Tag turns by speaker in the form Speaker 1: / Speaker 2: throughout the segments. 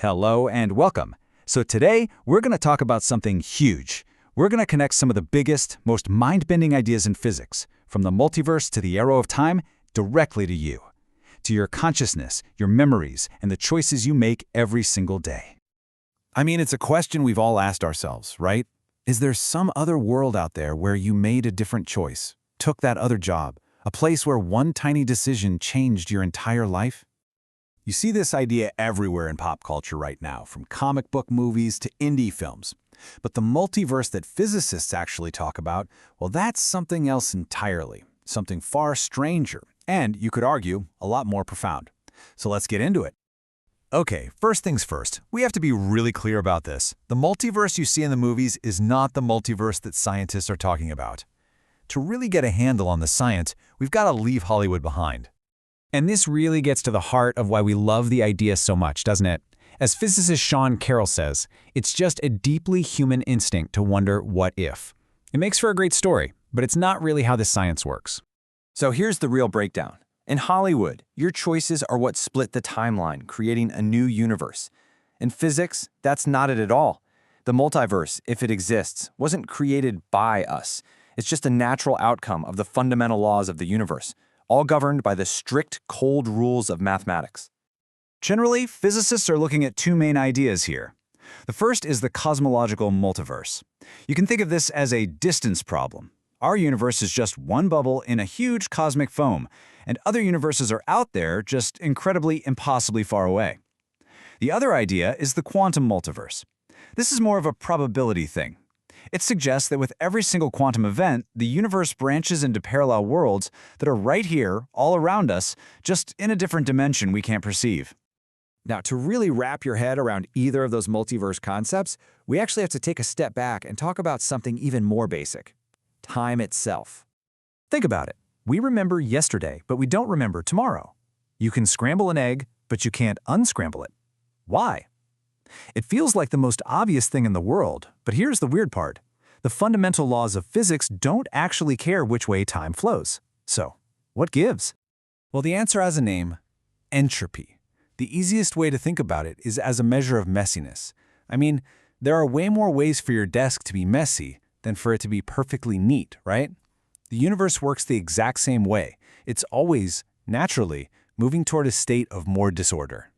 Speaker 1: Hello and welcome. So today, we're going to talk about something huge. We're going to connect some of the biggest, most mind-bending ideas in physics, from the multiverse to the arrow of time, directly to you, to your consciousness, your memories, and the choices you make every single day.
Speaker 2: I mean, it's a question we've all asked ourselves, right? Is there some other world out there where you made a different choice, took that other job, a place where one tiny decision changed your entire life?
Speaker 1: You see this idea everywhere in pop culture right now, from comic book movies to indie films. But the multiverse that physicists actually talk about, well, that's something else entirely, something far stranger, and, you could argue, a lot more profound. So let's get into it.
Speaker 3: Okay, first things first, we have to be really clear about this. The multiverse you see in the movies is not the multiverse that scientists are talking about. To really get a handle on the science, we've got to leave Hollywood behind.
Speaker 4: And this really gets to the heart of why we love the idea so much, doesn't it? As physicist Sean Carroll says, it's just a deeply human instinct to wonder what if. It makes for a great story, but it's not really how the science works.
Speaker 5: So here's the real breakdown. In Hollywood, your choices are what split the timeline, creating a new universe. In physics, that's not it at all. The multiverse, if it exists, wasn't created by us. It's just a natural outcome of the fundamental laws of the universe, all governed by the strict, cold rules of mathematics.
Speaker 1: Generally, physicists are looking at two main ideas here. The first is the cosmological multiverse. You can think of this as a distance problem. Our universe is just one bubble in a huge cosmic foam, and other universes are out there just incredibly, impossibly far away. The other idea is the quantum multiverse. This is more of a probability thing. It suggests that with every single quantum event, the universe branches into parallel worlds that are right here, all around us, just in a different dimension we can't perceive.
Speaker 6: Now, to really wrap your head around either of those multiverse concepts, we actually have to take a step back and talk about something even more basic: time itself. Think about it. We remember yesterday, but we don't remember tomorrow. You can scramble an egg, but you can't unscramble it. Why? It feels like the most obvious thing in the world, but here's the weird part. The fundamental laws of physics don't actually care which way time flows. So, what gives?
Speaker 2: Well, the answer has a name: entropy. The easiest way to think about it is as a measure of messiness. I mean, there are way more ways for your desk to be messy than for it to be perfectly neat, right? The universe works the exact same way. It's always, naturally, moving toward a state of more disorder.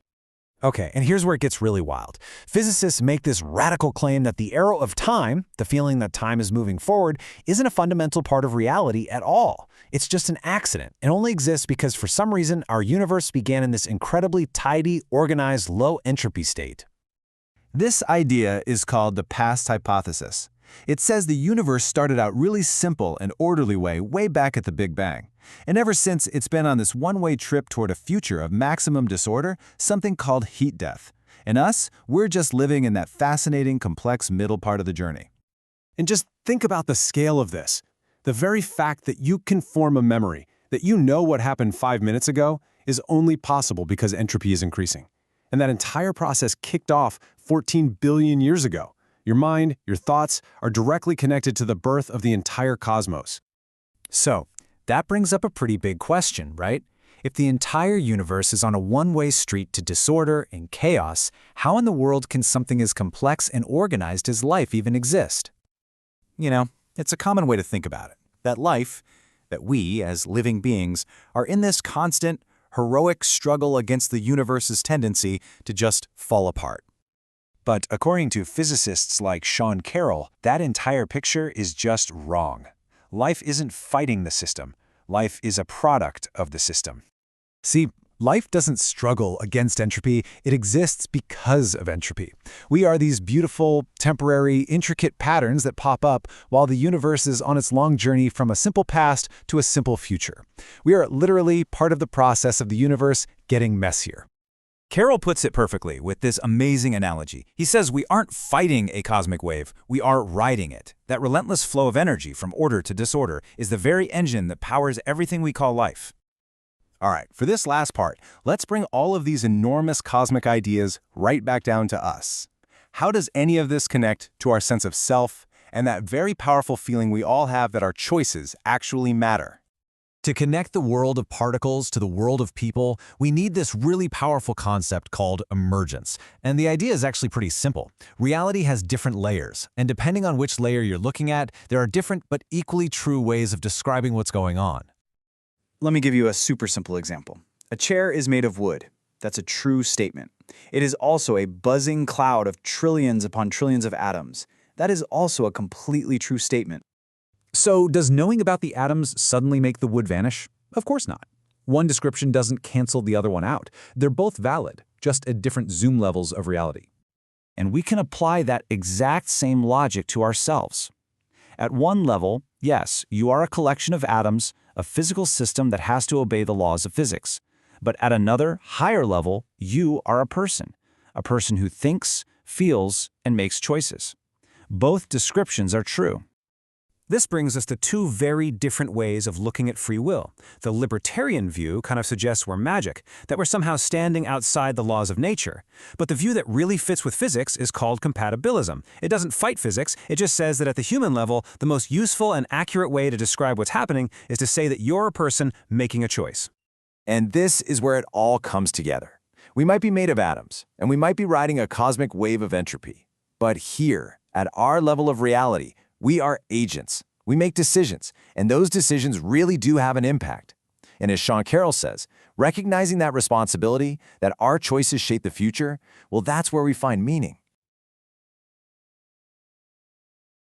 Speaker 6: Okay, and here's where it gets really wild. Physicists make this radical claim that the arrow of time, the feeling that time is moving forward, isn't a fundamental part of reality at all. It's just an accident. It only exists because for some reason our universe began in this incredibly tidy, organized, low entropy state.
Speaker 2: This idea is called the past hypothesis. It says the universe started out really simple and orderly way back at the Big Bang. And ever since, it's been on this one-way trip toward a future of maximum disorder, something called heat death. And us, we're just living in that fascinating, complex middle part of the journey.
Speaker 7: And just think about the scale of this. The very fact that you can form a memory, that you know what happened 5 minutes ago, is only possible because entropy is increasing. And that entire process kicked off 14 billion years ago. Your mind, your thoughts, are directly connected to the birth of the entire cosmos.
Speaker 4: So, that brings up a pretty big question, right? If the entire universe is on a one-way street to disorder and chaos, how in the world can something as complex and organized as life even exist?
Speaker 1: You know, it's a common way to think about it. That life, that we, as living beings, are in this constant, heroic struggle against the universe's tendency to just fall apart. But according to physicists like Sean Carroll, that entire picture is just wrong. Life isn't fighting the system. Life is a product of the system.
Speaker 6: See, life doesn't struggle against entropy. It exists because of entropy. We are these beautiful, temporary, intricate patterns that pop up while the universe is on its long journey from a simple past to a simple future. We are literally part of the process of the universe getting messier.
Speaker 1: Carroll puts it perfectly with this amazing analogy. He says we aren't fighting a cosmic wave, we are riding it. That relentless flow of energy from order to disorder is the very engine that powers everything we call life.
Speaker 3: All right, for this last part, let's bring all of these enormous cosmic ideas right back down to us. How does any of this connect to our sense of self and that very powerful feeling we all have that our choices actually matter? To connect the world of particles to the world of people, we need this really powerful concept called emergence. And the idea is actually pretty simple. Reality has different layers, and depending on which layer you're looking at, there are different but equally true ways of describing what's going on.
Speaker 1: Let me give you a super simple example. A chair is made of wood. That's a true statement. It is also a buzzing cloud of trillions upon trillions of atoms. That is also a completely true statement.
Speaker 4: So, does knowing about the atoms suddenly make the wood vanish? Of course not. One description doesn't cancel the other one out. They're both valid, just at different zoom levels of reality.
Speaker 1: And we can apply that exact same logic to ourselves. At one level, yes, you are a collection of atoms, a physical system that has to obey the laws of physics. But at another, higher level, you are a person who thinks, feels, and makes choices. Both descriptions are true.
Speaker 4: This brings us to two very different ways of looking at free will. The libertarian view kind of suggests we're magic, that we're somehow standing outside the laws of nature. But the view that really fits with physics is called compatibilism. It doesn't fight physics, it just says that at the human level, the most useful and accurate way to describe what's happening is to say that you're a person making a choice.
Speaker 5: And this is where it all comes together. We might be made of atoms, and we might be riding a cosmic wave of entropy. But here, at our level of reality, we are agents. We make decisions, and those decisions really do have an impact. And as Sean Carroll says, recognizing that responsibility, that our choices shape the future, well, that's where we find meaning.